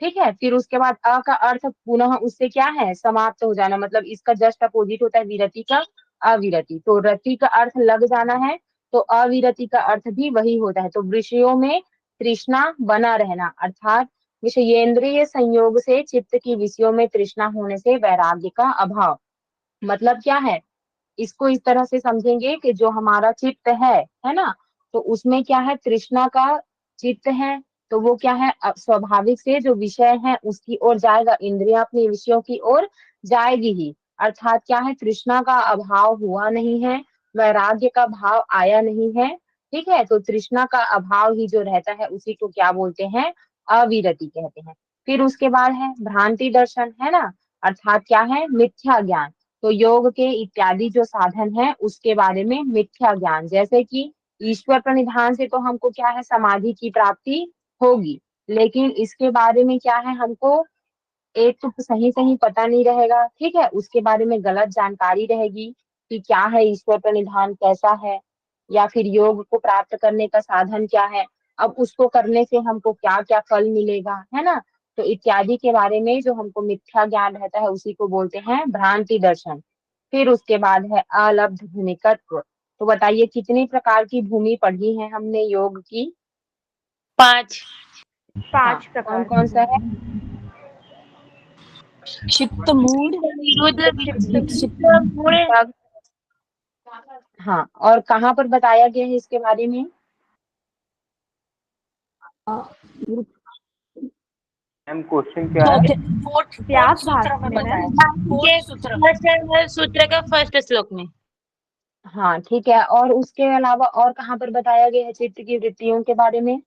ठीक है? फिर उसके बाद अ का अर्थ पुनः उससे क्या है? समाप्त हो जाना। मतलब इसका जस्ट अपोजिट होता है विरति का, अविरति। तो रति का अर्थ लग जाना है, तो अविरति का अर्थ भी वही होता है। तो विषयों में तृष्णा बना रहना, अर्थात विषयेंद्रिय संयोग से चित्त की विषयों में तृष्णा होने से वैराग्य का अभाव। मतलब क्या है? इसको इस तरह से समझेंगे कि जो हमारा चित्त है ना? तो उसमें क्या है? तृष्णा का चित्त है, तो वो क्या है? स्वाभाविक से जो विषय है उसकी ओर जाएगा, इंद्रियां अपने विषयों की ओर जाएगी ही। अर्थात क्या है? तृष्णा का अभाव हुआ नहीं है, वैराग्य का भाव आया नहीं है, ठीक है? तो तृष्णा का अभाव ही जो रहता है उसी को क्या बोलते हैं? अविरति कहते हैं। फिर उसके बाद है भ्रांति दर्शन, है ना? अर्थात क्या है? मिथ्या ज्ञान। तो योग के इत्यादि जो साधन है उसके बारे में मिथ्या ज्ञान, जैसे कि ईश्वर प्रणिधान से तो हमको क्या है? समाधि की प्राप्ति होगी, लेकिन इसके बारे में क्या है? हमको एक तो सही सही पता नहीं रहेगा, ठीक है? उसके बारे में गलत जानकारी रहेगी कि क्या है ईश्वर प्रणिधान, कैसा है, या फिर योग को प्राप्त करने का साधन क्या है, अब उसको करने से हमको क्या क्या फल मिलेगा, है ना? तो इत्यादि के बारे में जो हमको मिथ्या ज्ञान रहता है उसी को बोलते हैं भ्रांति दर्शन। फिर उसके बाद है अलब्ध भूमिकत्व। तो बताइए कितनी प्रकार की भूमि पढ़ी है हमने योग की? 5। हाँ, 5 कौन प्रकार कौन सा है? क्षिप्त मूड, विरुद्ध विक्षिप्त। गुण। हाँ, और कहाँ पर बताया गया है इसके बारे में? मैम क्वेश्चन क्या है? ओके, फोर्थ व्यास सूत्र में भाग में बताया, मैम। फोर्थ सूत्र में। सूत्र का फर्स्ट श्लोक में। हाँ, ठीक है। और उसके अलावा और कहाँ पर बताया गया है चित्त की वृत्तियों के बारे में?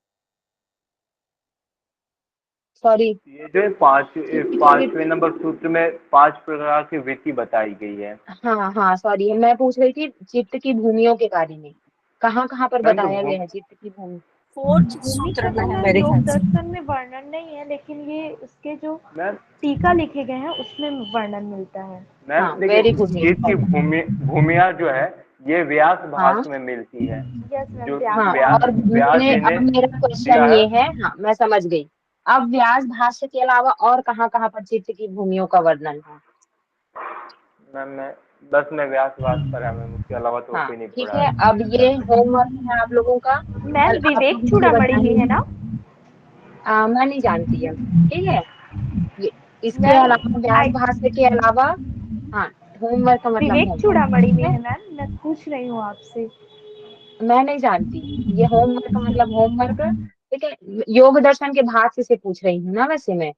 सॉरी ये जो है पांचवें नंबर सूत्र में 5 प्रकार की वृत्ति बताई गई है। हाँ हाँ सॉरी, मैं पूछ रही थी चित्त की भूमियों के बारे में, कहाँ कहाँ पर मैम तो बताया गया है चित्त की भूमि। फोर्थ भूमि सूत्र का में तो है मैम मेरे योग ख्याल से। दर्शन में वर्णन नहीं है, लेकिन ये उसके जो मैम टीका लिखे गए हैं उसमें वर्णन मिलता है। मैम हाँ देखिए, वेरी गुड। चित्त की भूमिया जो है ये व्यास हाँ भाष में मिलती है, यस मैम, जो व्यास हाँ, भाषा और में। व्यास जी अब ने मेरा दिया क्वेश्चन है। ये है, हाँ मैं समझ गई। अब व्यास भाष्य के अलावा और कहाँ कहाँ पर चित्त की भूमियों का वर्णन है। मैम मैं व्यास भाष पर है मैम, उसके अलावा तो हाँ कोई नहीं ठीक पढ़ा है, है। अब ये होमवर्क है आप लोगों का। मैम कल आप विवेक लोग मुझे चूड़ामणि में है बताएंगे। ना? मैं नहीं जानती है, ठीक है। ये इसके मैम अलावा व्यास आई भाष्य के अलावा, हाँ होमवर्क का मतलब विवेक होमवर्क, चूड़ामणि ठीक में है। है मैम, मैं पूछ रही हूँ आपसे। मैं नहीं जानती, ये होमवर्क का मतलब होमवर्क, ठीक है। योग दर्शन के भाष्य से पूछ रही हूँ ना वैसे मैं,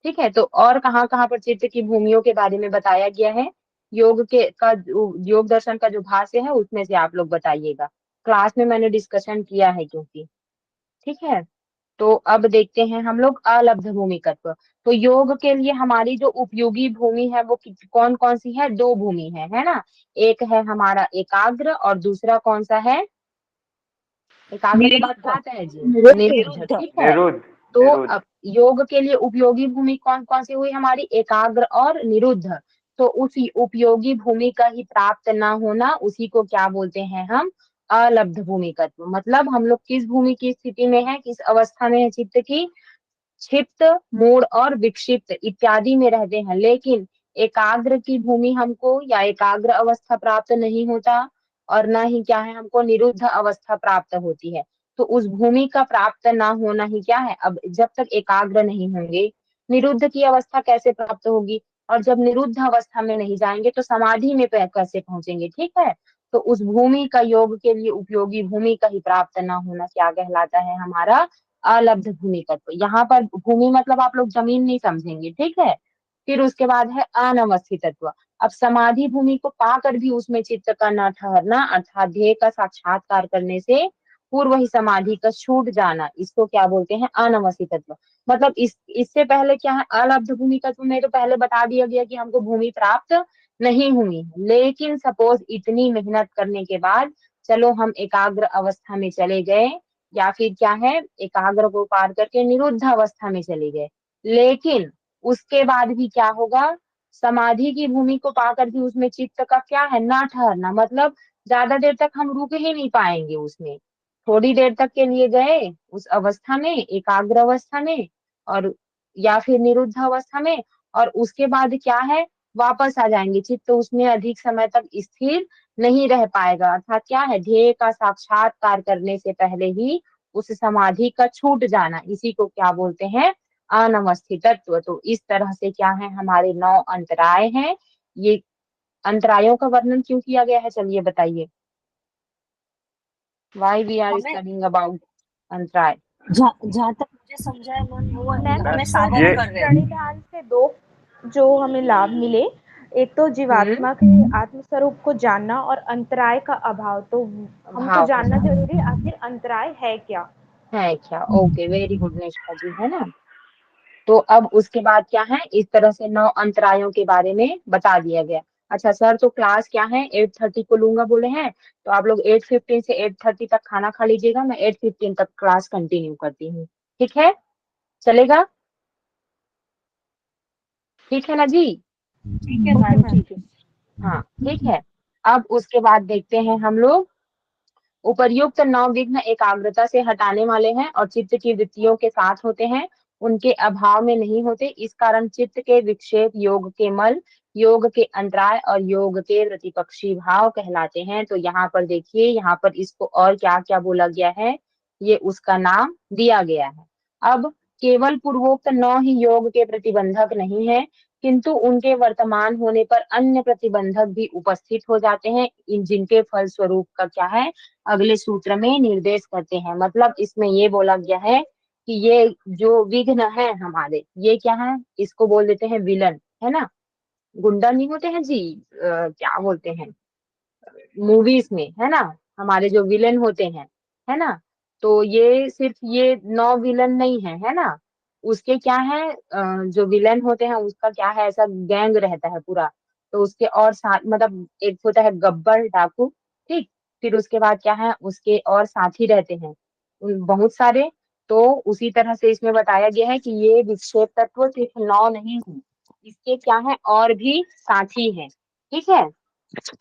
ठीक है। तो और कहाँ कहाँ पर चित्त की भूमियों के बारे में बताया गया है, योग दर्शन का जो भाष्य है उसमें से आप लोग बताइएगा। क्लास में मैंने डिस्कशन किया है क्योंकि, ठीक है। तो अब देखते हैं हम लोग अलब्ध भूमिकत्व। तो योग के लिए हमारी जो उपयोगी भूमि है वो कौन कौन सी है, दो भूमि है ना। एक है हमारा एकाग्र और दूसरा कौन सा है, एकाग्र के बाद क्या निरुद्ध। आता है जी, निरुद्ध, निरुद्ध। ठीक है। निरुद्ध। तो निरुद्ध। अब योग के लिए उपयोगी भूमि कौन कौन सी हुई हमारी, एकाग्र और निरुद्ध। तो उस उपयोगी भूमि का ही प्राप्त ना होना, उसी को क्या बोलते हैं हम, अलब्ध भूमिकत्व। मतलब हम लोग किस भूमि की स्थिति में है, किस अवस्था में है चित्त की, क्षिप्त, मूढ़ और विक्षिप्त इत्यादि में रहते हैं, लेकिन एकाग्र की भूमि हमको या एकाग्र अवस्था प्राप्त नहीं होता, और ना ही क्या है हमको निरुद्ध अवस्था प्राप्त होती है। तो उस भूमि का प्राप्त ना होना ही क्या है, अब जब तक एकाग्र नहीं होंगे, निरुद्ध की अवस्था कैसे प्राप्त होगी, और जब निरुद्ध अवस्था में नहीं जाएंगे तो समाधि में कैसे पहुंचेंगे, ठीक है। तो उस भूमि का, योग के लिए उपयोगी भूमि का ही प्राप्त ना होना क्या कहलाता है, हमारा अलब्ध भूमिकत्व। यहाँ पर भूमि मतलब आप लोग जमीन नहीं समझेंगे, ठीक है। फिर उसके बाद है अनवस्थितत्व। अब समाधि भूमि को पाकर भी उसमें चित्त का न ठहरना, अर्थात ध्येय का साक्षात्कार करने से पूर्व ही समाधि का छूट जाना, इसको क्या बोलते हैं, अनवस्थितत्व। मतलब इससे पहले क्या है, अलब्ध भूमिकत्व में तो पहले बता दिया गया कि हमको भूमि प्राप्त नहीं हुई, लेकिन सपोज इतनी मेहनत करने के बाद चलो हम एकाग्र अवस्था में चले गए, या फिर क्या है, एकाग्र को पार करके निरुद्ध अवस्था में चले गए, लेकिन उसके बाद भी क्या होगा, समाधि की भूमि को पाकर भी उसमें चित्त का क्या है, ना ठहरना। मतलब ज्यादा देर तक हम रुक ही नहीं पाएंगे उसमें, थोड़ी देर तक के लिए गए उस अवस्था में, एकाग्र अवस्था में, और या फिर निरुद्ध अवस्था में, और उसके बाद क्या है, वापस आ जाएंगे, चित्त उसमें अधिक समय तक स्थिर नहीं रह पाएगा, अर्थात क्या है, ध्येय का साक्षात्कार करने से पहले ही उस समाधि का छूट जाना, इसी को क्या बोलते हैं, अनवस्थितत्व। तो इस तरह से क्या है, हमारे 9 अंतराय हैं। ये अंतरायों का वर्णन क्यों किया गया है, चलिए बताइए। वाई वी आर हमें स्टडिंग अबाउट अंतराय। जहाँ तक मुझे समझा है मैम, वो मैम हमें इस साबित कर रहे हैं। प्रणिधान से दो जो हमें लाभ मिले, एक तो जीवात्मा के आत्मस्वरूप को जानना और अंतराय का अभाव। तो हमको भाव जानना जरूरी है आखिर अंतराय है क्या। है क्या, ओके वेरी गुड निष्ठा जी, है ना। तो अब उसके बाद क्या है, इस तरह से 9 अंतरायों के बारे में बता दिया गया। अच्छा सर, तो क्लास क्या है 8:30 को लूंगा बोले हैं, तो आप लोग 8:15 से 8:30 तक खाना खा लीजिएगा, मैं 8:15 तक क्लास कंटिन्यू करती हूँ, ठीक है, चलेगा, ठीक है ना जी। ठीक है मैम, ठीक है। हाँ ठीक है। अब उसके बाद देखते हैं हम लोग, उपर्युक्त 9 विघ्न एकाग्रता से हटाने वाले हैं और चित्त की वृत्तियों के साथ होते हैं, उनके अभाव में नहीं होते। इस कारण चित्त के विक्षेप योग के मल, योग के अंतराय और योग के प्रतिपक्षी भाव कहलाते हैं। तो यहाँ पर देखिए, यहाँ पर इसको और क्या क्या बोला गया है, ये उसका नाम दिया गया है। अब केवल पूर्वोक्त 9 ही योग के प्रतिबंधक नहीं है, किंतु उनके वर्तमान होने पर अन्य प्रतिबंधक भी उपस्थित हो जाते हैं, इन जिनके फलस्वरूप का क्या है, अगले सूत्र में निर्देश करते हैं। मतलब इसमें ये बोला गया है कि ये जो विघ्न है हमारे, ये क्या है, इसको बोल देते हैं विलन, है ना। गुंडा नहीं होते हैं जी, क्या बोलते हैं मूवीज में, है ना, हमारे जो विलन होते हैं, है ना। तो ये सिर्फ ये 9 विलन नहीं है, है ना। उसके क्या है जो विलेन होते हैं उसका क्या है, ऐसा गैंग रहता है पूरा। तो उसके और साथ मतलब एक होता है गब्बर डाकू, ठीक। फिर उसके बाद क्या है, उसके और साथी रहते हैं बहुत सारे। तो उसी तरह से इसमें बताया गया है कि ये विक्षेप तत्व सिर्फ 9 नहीं है, इसके क्या है और भी साथी हैं, ठीक है।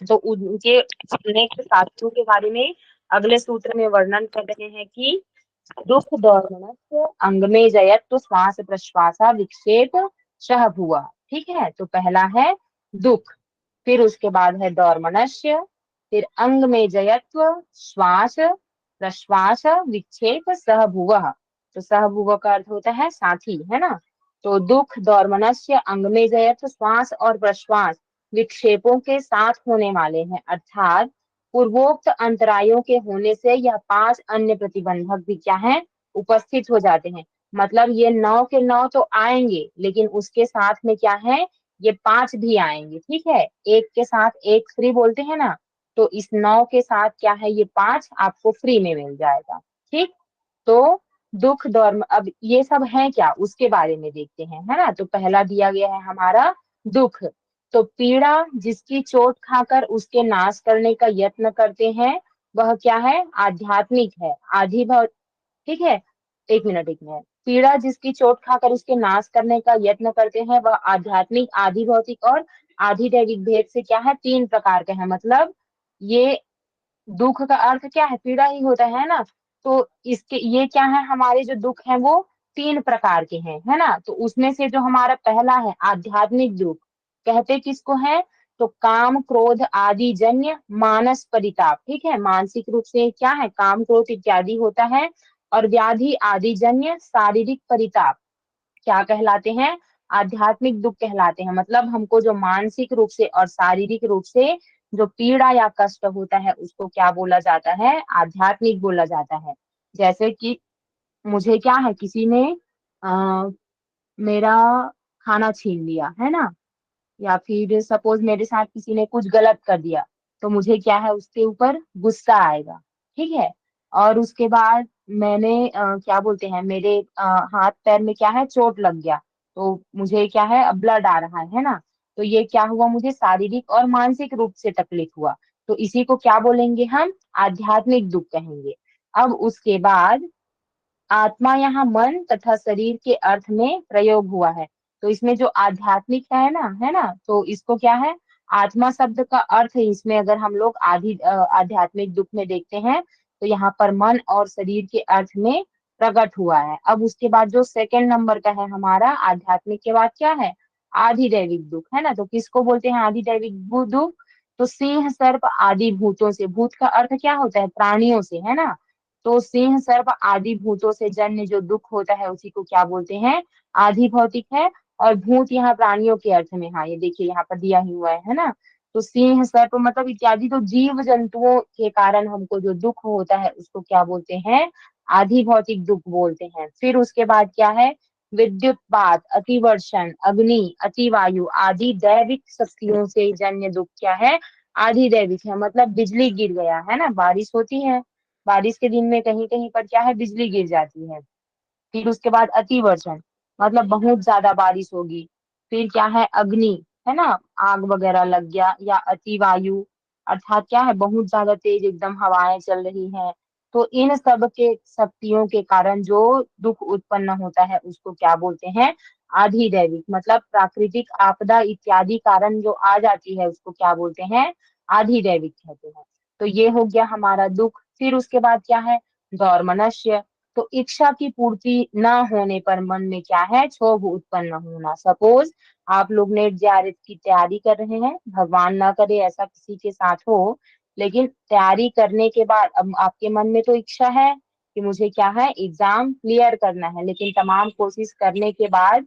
तो उनके नेक्स्ट साथियों के बारे में अगले सूत्र में वर्णन कर रहे हैं कि दुख दौर्मनस्य अंग में जयत्व श्वास प्रश्वासा विक्षेप शह भुआ, ठीक है। तो पहला है दुख, फिर उसके बाद है दौर्मनस्य, फिर अंग में जयत्व श्वास प्रश्वास विक्षेप सह भुवः। तो सह भुव का अर्थ होता है साथी, है ना। तो दुख दौर्मनस्य अंग में जयत्व श्वास और प्रश्वास विक्षेपों के साथ होने वाले हैं, अर्थात पूर्वोक्त अंतरायों के होने से यह 5 अन्य प्रतिबंधक भी क्या है, उपस्थित हो जाते हैं। मतलब ये 9 के 9 तो आएंगे, लेकिन उसके साथ में क्या है, ये 5 भी आएंगे, ठीक है। एक के साथ एक फ्री बोलते हैं ना, तो इस 9 के साथ क्या है, ये 5 आपको फ्री में मिल जाएगा, ठीक। तो दुख दौर, अब ये सब है क्या उसके बारे में देखते हैं, है ना। तो पहला दिया गया है हमारा दुख। तो पीड़ा जिसकी चोट खाकर उसके नाश करने का यत्न करते हैं वह क्या है, आध्यात्मिक है, आधि भौतिक, ठीक है। एक मिनट, पीड़ा जिसकी चोट खाकर उसके नाश करने का यत्न करते हैं वह आध्यात्मिक, आधि भौतिक और आधि दैविक भेद से क्या है, 3 प्रकार के हैं। मतलब ये दुख का अर्थ क्या है, पीड़ा ही होता है ना। तो इसके ये क्या है, हमारे जो दुख है वो 3 प्रकार के हैं, है ना। तो उसमें से जो हमारा पहला है आध्यात्मिक दुख, कहते किसको है, तो काम क्रोध आदि जन्य मानस परिताप, ठीक है। मानसिक रूप से क्या है, काम क्रोध इत्यादि होता है। और व्याधि आदि जन्य शारीरिक परिताप क्या कहलाते हैं, आध्यात्मिक दुख कहलाते हैं। मतलब हमको जो मानसिक रूप से और शारीरिक रूप से जो पीड़ा या कष्ट होता है उसको क्या बोला जाता है, आध्यात्मिक बोला जाता है। जैसे कि मुझे क्या है, किसी ने आ, मेरा खाना छीन लिया, है ना, या फिर सपोज मेरे साथ किसी ने कुछ गलत कर दिया, तो मुझे क्या है, उसके ऊपर गुस्सा आएगा, ठीक है। और उसके बाद मैंने क्या बोलते हैं, मेरे हाथ पैर में क्या है, चोट लग गया, तो मुझे क्या है, अब ब्लड आ रहा है ना। तो ये क्या हुआ, मुझे शारीरिक और मानसिक रूप से तकलीफ हुआ। तो इसी को क्या बोलेंगे हम, आध्यात्मिक दुख कहेंगे। अब उसके बाद आत्मा यहाँ मन तथा शरीर के अर्थ में प्रयोग हुआ है। तो इसमें जो आध्यात्मिक है ना, तो इसको क्या है, आत्मा शब्द का अर्थ है इसमें अगर हम लोग आध्यात्मिक दुख में देखते हैं तो यहाँ पर मन और शरीर के अर्थ में प्रकट हुआ है। अब उसके बाद जो सेकंड नंबर का है हमारा आध्यात्मिक के बाद क्या है, आधिदैविक दुख, है ना। तो किसको बोलते हैं आधिदैविक दुख, तो सिंह सर्प आदि भूतों से, भूत का अर्थ क्या होता है, प्राणियों से, है ना। तो सिंह सर्प आदि भूतों से जन्य जो दुख होता है उसी को क्या बोलते हैं, आधि भौतिक है। और भूत यहाँ प्राणियों के अर्थ में, हाँ ये देखिए यहाँ पर दिया ही हुआ है ना। तो सिंह सर्प मतलब इत्यादि तो जीव जंतुओं के कारण हमको जो दुख होता है उसको क्या बोलते हैं, आधि भौतिक दुख बोलते हैं। फिर उसके बाद क्या है, विद्युतपात, अतिवर्षण, अग्नि, अतिवायु आदि दैविक शक्तियों से जन्य दुख क्या है, आधि दैविक है। मतलब बिजली गिर गया है ना, बारिश होती है, बारिश के दिन में कहीं कहीं पर क्या है, बिजली गिर जाती है। फिर उसके बाद अति वर्षण, मतलब बहुत ज्यादा बारिश होगी। फिर क्या है, अग्नि, है ना, आग वगैरह लग गया। या अति वायु, अर्थात क्या है, बहुत ज्यादा तेज एकदम हवाएं चल रही हैं। तो इन सब के शक्तियों के कारण जो दुख उत्पन्न होता है उसको क्या बोलते हैं, आधिदैविक। मतलब प्राकृतिक आपदा इत्यादि कारण जो आ जाती है उसको क्या बोलते हैं, आधिदैविक कहते हैं। तो ये हो गया हमारा दुख। फिर उसके बाद क्या है, दौर्मनस्य। तो इच्छा की पूर्ति न होने पर मन में क्या है, क्षोभ उत्पन्न होना। सपोज आप लोग नेट जेआरएफ की तैयारी कर रहे हैं, भगवान ना करे ऐसा किसी के साथ हो, लेकिन तैयारी करने के बाद अब आपके मन में तो इच्छा है कि मुझे क्या है, एग्जाम क्लियर करना है, लेकिन तमाम कोशिश करने के बाद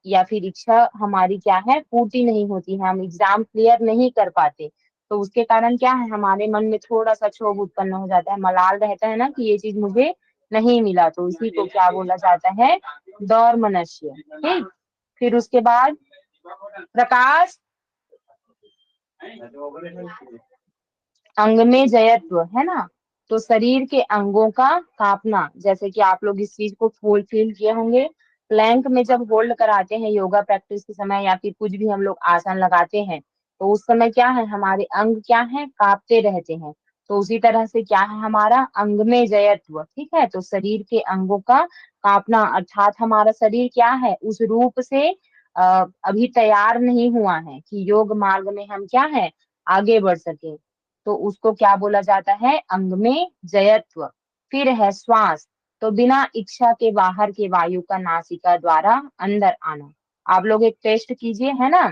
या फिर इच्छा हमारी क्या है, पूर्ति नहीं होती है, हम एग्जाम क्लियर नहीं कर पाते। तो उसके कारण क्या है, हमारे मन में थोड़ा सा क्षोभ उत्पन्न हो जाता है, मलाल रहता है ना कि ये चीज मुझे नहीं मिला। तो इसी को क्या बोला जाता है, दौर मनुष्य, ठीक। फिर उसके बाद प्रकाश अंग में जयत्व, है ना। तो शरीर के अंगों का कांपना, जैसे कि आप लोग इस चीज को फुलफिल किए होंगे प्लैंक में जब होल्ड कराते हैं योगा प्रैक्टिस के समय या फिर कुछ भी हम लोग आसन लगाते हैं, तो उस समय क्या है, हमारे अंग क्या है, कांपते रहते हैं। तो उसी तरह से क्या है, हमारा अंग में जयत्व, ठीक है। तो शरीर के अंगों का कांपना, अर्थात हमारा शरीर क्या है, उस रूप से अभी तैयार नहीं हुआ है कि योग मार्ग में हम क्या है, आगे बढ़ सके। तो उसको क्या बोला जाता है, अंग में जयत्व। फिर है श्वास। तो बिना इच्छा के बाहर के वायु का नासिका द्वारा अंदर आना। आप लोग एक टेस्ट कीजिए, है ना,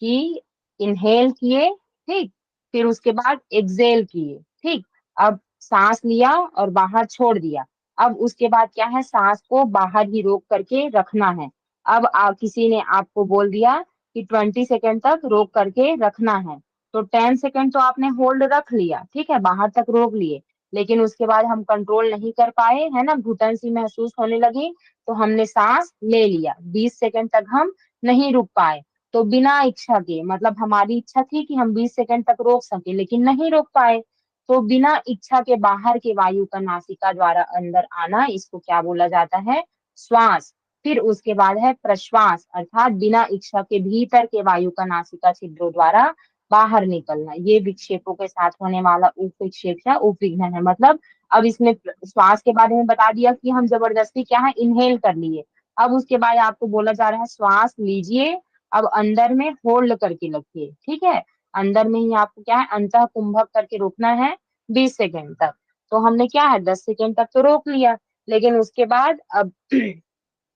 कि इनहेल किए, ठीक, फिर उसके बाद एक्सेल किए, ठीक, अब सांस लिया और बाहर छोड़ दिया। अब उसके बाद क्या है, सांस को बाहर ही रोक करके रखना है। अब किसी ने आपको बोल दिया कि 20 सेकेंड तक रोक करके रखना है, तो 10 सेकेंड तो आपने होल्ड रख लिया, ठीक है, बाहर तक रोक लिए, लेकिन उसके बाद हम कंट्रोल नहीं कर पाए, है ना, घुटन सी महसूस होने लगी, तो हमने सांस ले लिया, 20 सेकेंड तक हम नहीं रुक पाए। तो बिना इच्छा के, मतलब हमारी इच्छा थी कि हम 20 सेकेंड तक रोक सके, लेकिन नहीं रोक पाए। तो बिना इच्छा के बाहर के वायु का नासिका द्वारा अंदर आना, इसको क्या बोला जाता है, श्वास। फिर उसके बाद है प्रश्वास, अर्थात बिना इच्छा के भीतर के वायु का नासिका छिद्रों द्वारा बाहर निकलना। ये विक्षेपों के साथ होने वाला उपविक्षेप या उपविघ्न है। मतलब अब इसमें श्वास के बारे में बता दिया कि हम जबरदस्ती क्या है, इनहेल कर लिए। अब उसके बाद आपको बोला जा रहा है श्वास लीजिए, अब अंदर में होल्ड करके रखिए, ठीक है, अंदर में ही आपको क्या है, अंतः कुंभक करके रोकना है 20 सेकेंड तक। तो हमने क्या है, 10 सेकेंड तक तो रोक लिया, लेकिन उसके बाद अब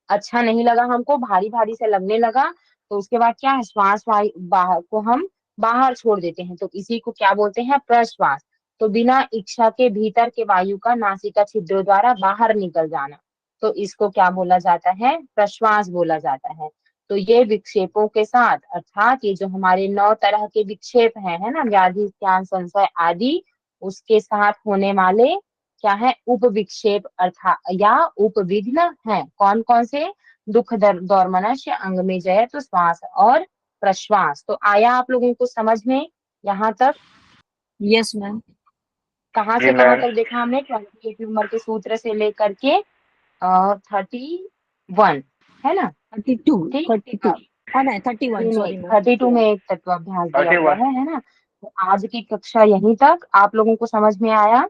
अच्छा नहीं लगा हमको, भारी भारी से लगने लगा, तो उसके बाद क्या है, श्वास वायु बाहर को हम बाहर छोड़ देते हैं, तो इसी को क्या बोलते हैं, प्रश्वास। तो बिना इच्छा के भीतर के वायु का नासिका छिद्रों द्वारा बाहर निकल जाना, तो इसको क्या बोला जाता है, प्रश्वास बोला जाता है। तो ये विक्षेपों के साथ, अर्थात ये जो हमारे 9 तरह के विक्षेप हैं, है ना, व्याधि ज्ञान संशय आदि, उसके साथ होने वाले क्या है, उपविक्षेप अर्थात या उपविघ्न है। कौन कौन से, दुख दौर्मनस्य, अंग में जय, तो श्वास और प्रश्वास। तो आया आप लोगों को समझ में यहाँ तक? Yes ma'am. कहाँ जी से कहाँ मैम। तक देखा हमने, 28 नंबर के सूत्र से लेकर के 31, है ना, 32 ठीक। 32 नहीं 31 सॉरी मैम। 32 में एक तत्वाभ्यास दिया हुआ 31। है ना। तो आज की कक्षा यहीं तक, आप लोगों को समझ में आया?